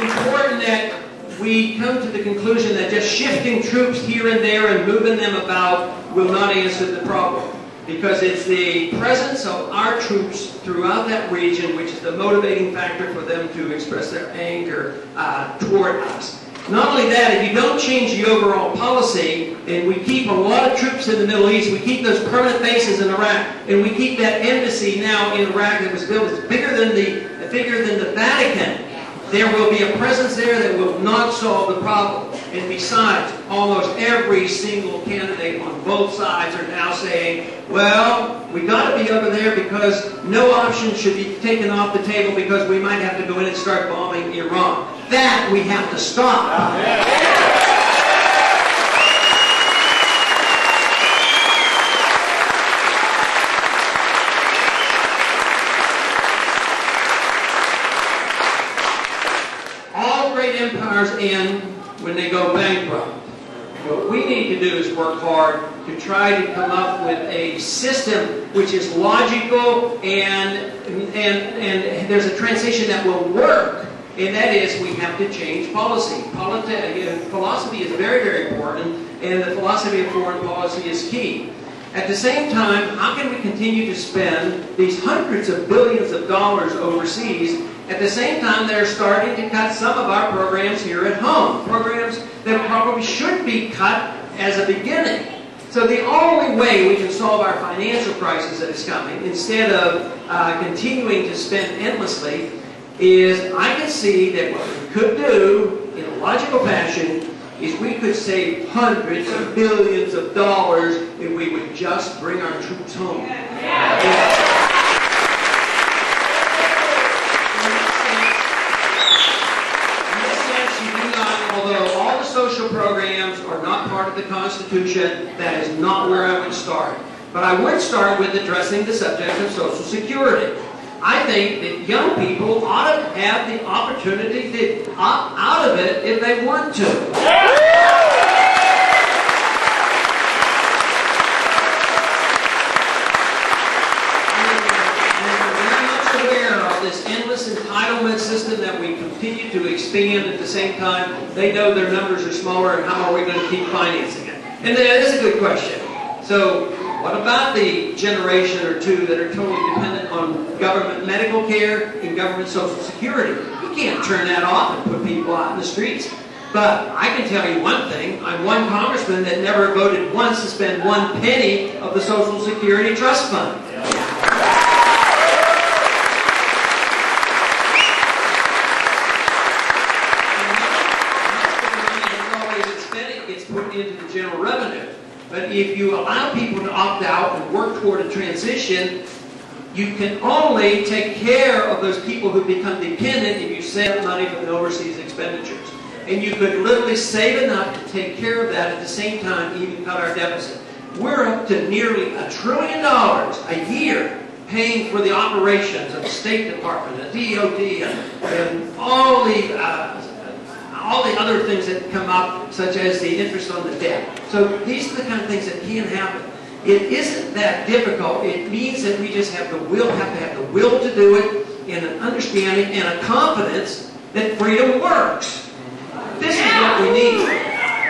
important that we come to the conclusion that just shifting troops here and there and moving them about will not answer the problem. Because it's the presence of our troops throughout that region which is the motivating factor for them to express their anger toward us. Not only that, if you don't change the overall policy, and we keep a lot of troops in the Middle East, we keep those permanent bases in Iraq, and we keep that embassy now in Iraq that was built, it's bigger than the Vatican, there will be a presence there that will not solve the problem. And besides, almost every single candidate on both sides are now saying, well, we got to be over there because no option should be taken off the table because we might have to go in and start bombing Iran. That we have to stop. All great empires end when they go bankrupt. What we need to do is work hard to try to come up with a system which is logical and there's a transition that will work. And that is, we have to change policy. Philosophy is very, very important, and the philosophy of foreign policy is key. At the same time, how can we continue to spend these hundreds of billions of dollars overseas? At the same time, they're starting to cut some of our programs here at home. Programs that probably should be cut as a beginning. So the only way we can solve our financial crisis that is coming, instead of continuing to spend endlessly, is I can see that what we could do in a logical fashion is we could save hundreds of billions of dollars if we would just bring our troops home. Although all the social programs are not part of the Constitution, that is not where I would start. But I would start with addressing the subject of Social Security. I think that young people ought to have the opportunity to opt out of it if they want to. This endless entitlement system that we continue to expand at the same time, they know their numbers are smaller, and how are we going to keep financing it? And that is a good question. So what about the generation or two that are totally dependent on government medical care and government Social Security? You can't turn that off and put people out in the streets. But I can tell you one thing, I'm one congressman that never voted once to spend 1 penny of the Social Security Trust Fund. Into the general revenue. But if you allow people to opt out and work toward a transition, you can only take care of those people who become dependent if you save money from the overseas expenditures. And you could literally save enough to take care of that at the same time, even cut our deficit. We're up to nearly $1 trillion a year paying for the operations of the State Department, the DOD, and all the other things that come up, such as the interest on the debt. So these are the kind of things that can happen. It isn't that difficult. It means that we just have the will, to do it, and an understanding and a confidence that freedom works. This is what we need.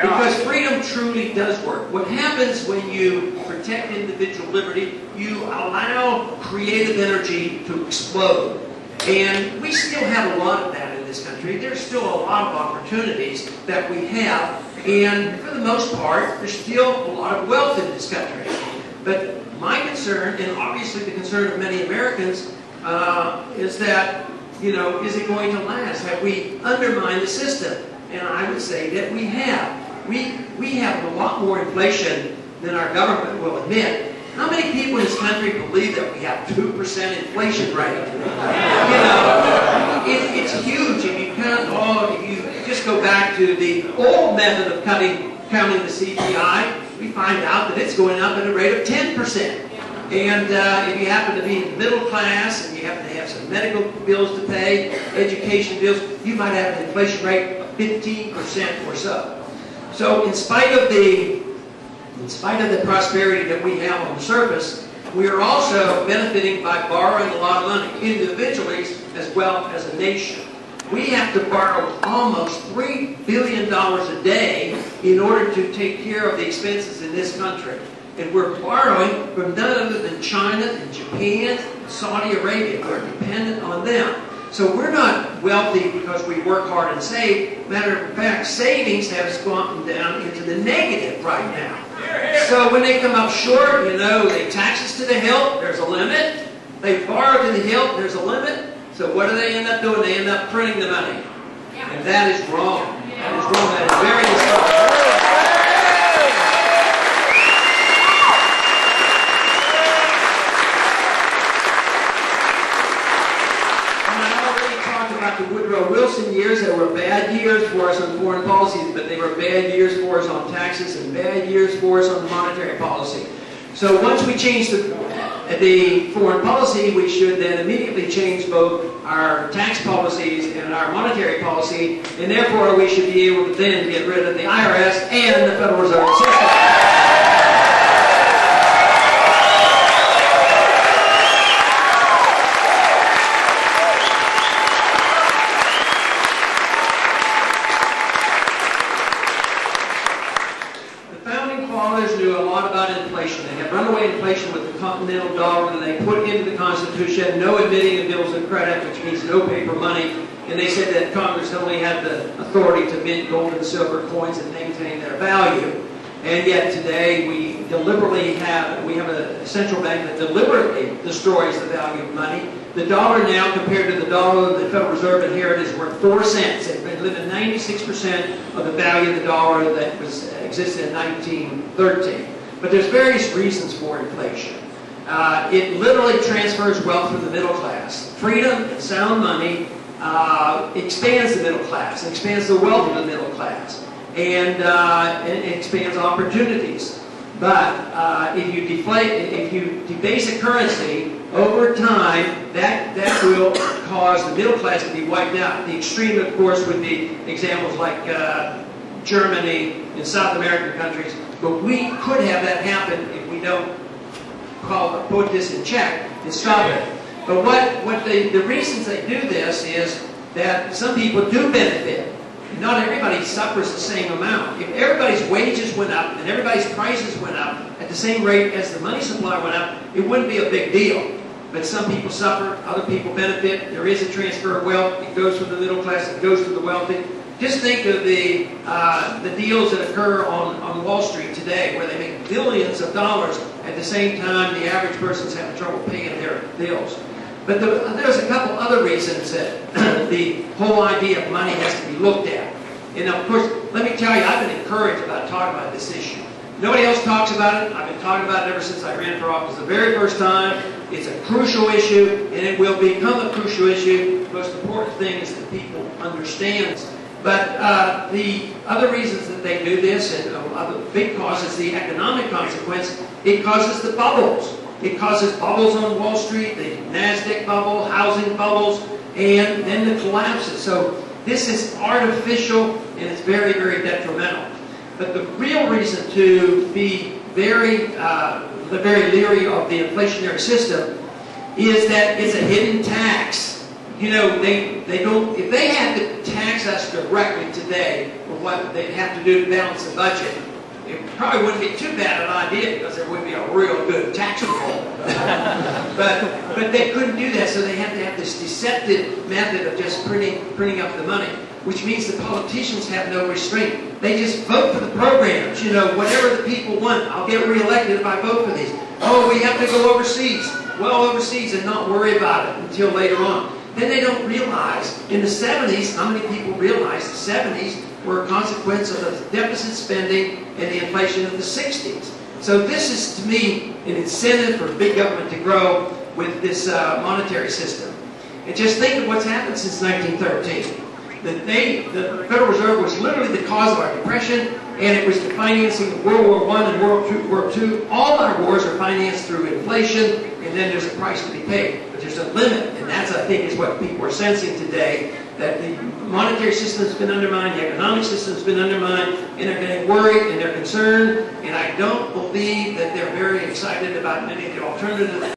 Because freedom truly does work. What happens when you protect individual liberty, you allow creative energy to explode. And we still have a lot of that in this country. There's still a lot of opportunities that we have, and for the most part, there's still a lot of wealth in this country. But my concern, and obviously the concern of many Americans, is that, is it going to last? Have we undermined the system? And I would say that we have. We have a lot more inflation than our government will admit. How many people in this country believe that we have 2% inflation rate? It's huge. If you just go back to the old method of counting the CPI, we find out that it's going up at a rate of 10%. And if you happen to be in the middle class and you happen to have some medical bills to pay, education bills, you might have an inflation rate of 15% or so. So in spite of the prosperity that we have on the surface, we are also benefiting by borrowing a lot of money, individually as well as a nation. We have to borrow almost $3 billion a day in order to take care of the expenses in this country. And we're borrowing from none other than China and Japan and Saudi Arabia. We're dependent on them. So we're not wealthy because we work hard and save. Matter of fact, savings have gone down into the negative right now. So when they come up short, you know, they tax us to the hilt, there's a limit. They borrow to the hilt, there's a limit. So what do they end up doing? They end up printing the money. And that is wrong. That is wrong. That is very destructive. The Woodrow Wilson years, they were bad years for us on foreign policy, but they were bad years for us on taxes and bad years for us on the monetary policy. So once we change the foreign policy, we should then immediately change both our tax policies and our monetary policy, and therefore we should be able to then get rid of the IRS and the Federal Reserve System. Knew a lot about inflation. They had runaway inflation with the continental dollar, and they put into the Constitution no admitting of bills of credit, which means no paper money. And they said that Congress only had the authority to mint gold and silver coins and maintain their value. And yet today we have a central bank that deliberately destroys the value of money. The dollar now, compared to the dollar the Federal Reserve inherited, is worth 4 cents. They've been living 96% of the value of the dollar that existed in 1913. But there's various reasons for inflation. It literally transfers wealth from the middle class. Freedom and sound money expands the middle class, expands the wealth of the middle class, and it expands opportunities. But if you debase a currency over time, that will cause the middle class to be wiped out. The extreme, of course, would be examples like Germany and South American countries. But we could have that happen if we don't put this in check and stop it. But the reasons they do this is that some people do benefit. Not everybody suffers the same amount. If everybody's wages went up and everybody's prices went up at the same rate as the money supply went up, it wouldn't be a big deal. But some people suffer, other people benefit. There is a transfer of wealth. It goes from the middle class, it goes to the wealthy. Just think of the deals that occur on Wall Street today, where they make billions of dollars at the same time the average person's having trouble paying their bills. But there's a couple other reasons that the whole idea of money has to be looked at. And of course, let me tell you, I've been encouraged about talking about this issue. Nobody else talks about it. I've been talking about it ever since I ran for office the very first time. It's a crucial issue, and it will become a crucial issue. The most important thing is that people understand. But the other reasons that they do this, and other big causes, the economic consequence, it causes the bubbles. It causes bubbles on Wall Street, the NASDAQ bubble, housing bubbles, and then the collapses. So this is artificial, and it's very, very detrimental. But the real reason to be very leery of the inflationary system is that it's a hidden tax. You know, they don't. If they had to tax us directly today for what they'd have to do to balance the budget, it probably wouldn't be too bad an idea because there would be a real good tax reform. but they couldn't do that, so they had to have this deceptive method of just printing up the money, which means the politicians have no restraint. They just vote for the programs. You know, whatever the people want, I'll get reelected if I vote for these. Oh, we have to go overseas. Well, overseas and not worry about it until later on. Then they don't realize, in the 70s, how many people realized the 70s were a consequence of the deficit spending and the inflation of the 60s. So this is, to me, an incentive for big government to grow with this monetary system. And just think of what's happened since 1913. The Federal Reserve was literally the cause of our depression, and it was the financing of World War I and World War II. All our wars are financed through inflation, and then there's a price to be paid. But there's a limit, and that's, I think, is what people are sensing today, that the monetary system has been undermined, the economic system has been undermined, and they're getting worried and they're concerned, and I don't believe that they're very excited about many of the alternatives.